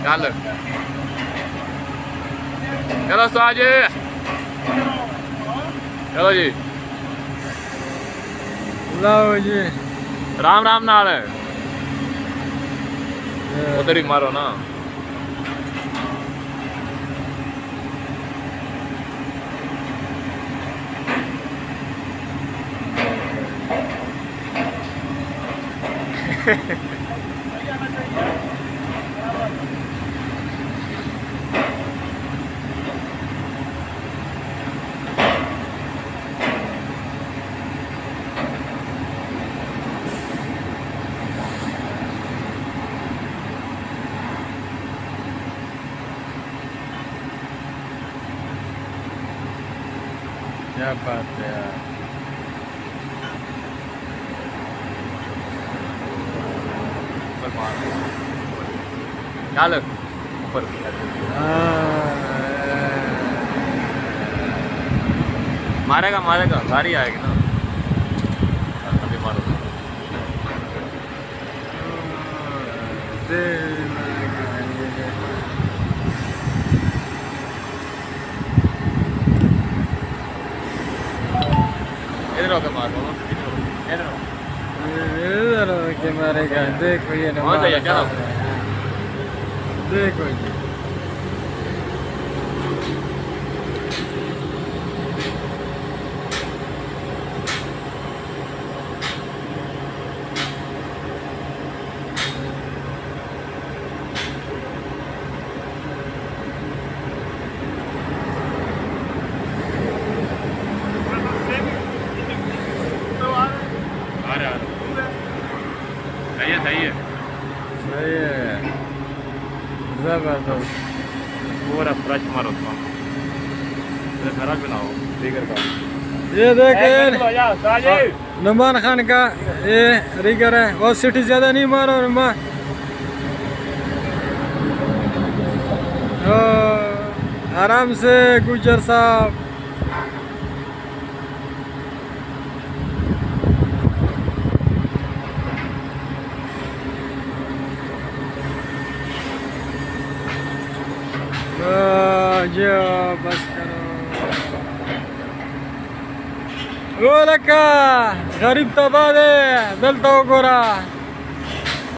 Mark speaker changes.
Speaker 1: चल चलो उस्ताद जी, चलो जी,
Speaker 2: लो जी,
Speaker 1: राम राम नाल उधर ही मारो ना।
Speaker 2: क्या बात है यार।
Speaker 1: चल ऊपर मारेगा मारेगा, गाड़ी आएगी ना, अभी मारो। इधर होकर मारो,
Speaker 2: इधर के मारेगा। देखो ये
Speaker 1: कौन सा है, चलो
Speaker 2: देखो जी,
Speaker 1: सही है सही है
Speaker 2: सही है, जबरदस्त।
Speaker 1: पूरा फ्रेश मारो उसको, खराब भी ना हो, फिगर का।
Speaker 2: ये देखे नुमान खान का ये रिगर है, और सिटी ज्यादा नहीं मारो नुमान। आराम से गुजर साहब। जो बस करो। ओ लका गरीब तबाह है, दिल तो गोरा।